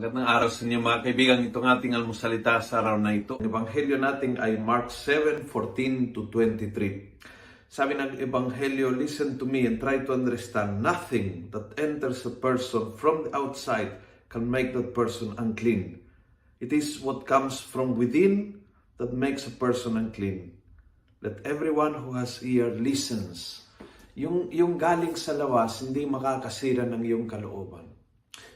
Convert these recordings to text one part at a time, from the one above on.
Magandang araw sa inyo mga kaibigan. Itong ating almusalita sa araw na ito. Ang ebanghelyo natin ay Mark 7:14-23. Sabi ng ebanghelyo, "Listen to me and try to understand. Nothing that enters a person from the outside can make that person unclean. It is what comes from within that makes a person unclean. Let everyone who has ear listens." Yung galing sa lawas, hindi makakasira ng iyong kalooban.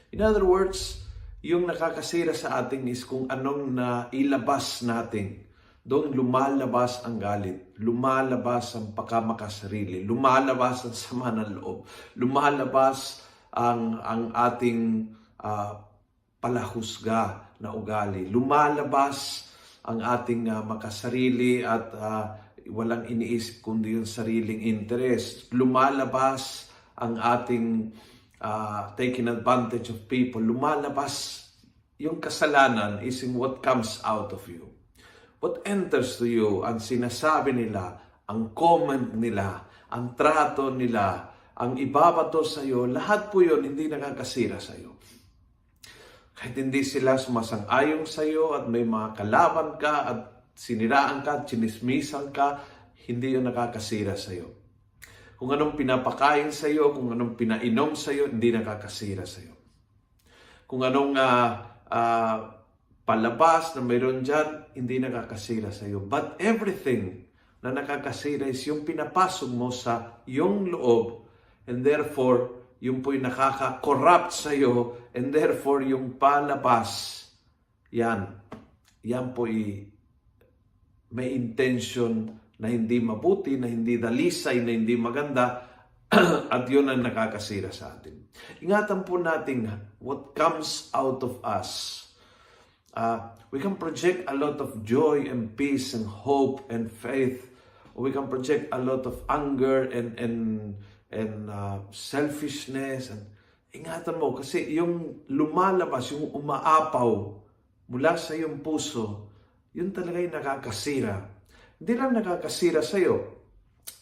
In other words, yung nakakasira sa atin is kung anong nailabas natin. Doon lumalabas ang galit, lumalabas ang pagkamakasarili, lumalabas ang sama ng loob, lumalabas ang ating palahusga na ugali, lumalabas ang ating makasarili at walang iniisip kundi yung sariling interest, lumalabas ang ating taking advantage of people, lumalabas yung kasalanan is in what comes out of you. What enters to you, ang sinasabi nila, ang comment nila, ang trato nila, ang ibabato sa iyo, lahat po yun hindi nakakasira sa iyo. Kahit hindi sila sumasang-ayon sa iyo at may mga kalaban ka at siniraan ka at chinismisan ka, hindi yun nakakasira sa iyo. Kung anong pinapakain sa iyo, kung anong pinainom sa iyo, hindi nakakasira sa iyo. Kung anong palabas na mayroon dyan, hindi nakakasira sa iyo. But everything na nakakasira is yung pinapasok mo sa iyong loob, and therefore, yung po'y nakaka-corrupt sa iyo, and therefore, yung palabas, yan po'y may intention na hindi mabuti, na hindi dalisay, na hindi maganda, at yun ang nakakasira sa atin. Ingatan po natin what comes out of us. We can project a lot of joy and peace and hope and faith. Or we can project a lot of anger and selfishness. And ingatan mo, kasi yung lumalabas, yung umaapaw mula sa iyong puso, yun talaga yung nakakasira. Hindi lang nakakasira sa iyo,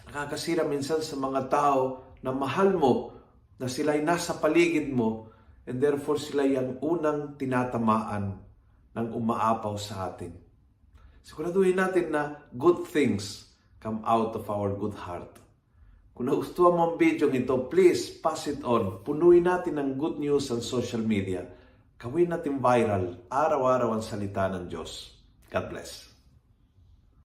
nakakasira minsan sa mga tao na mahal mo, na sila'y nasa paligid mo, and therefore sila yung unang tinatamaan ng umaapaw sa atin. Siguraduhin natin na good things come out of our good heart. Kung nagustuhan mo ang video nito, please pass it on. Punuin natin ng good news sa social media. Gawin natin viral, araw-araw ang salita ng Diyos. God bless.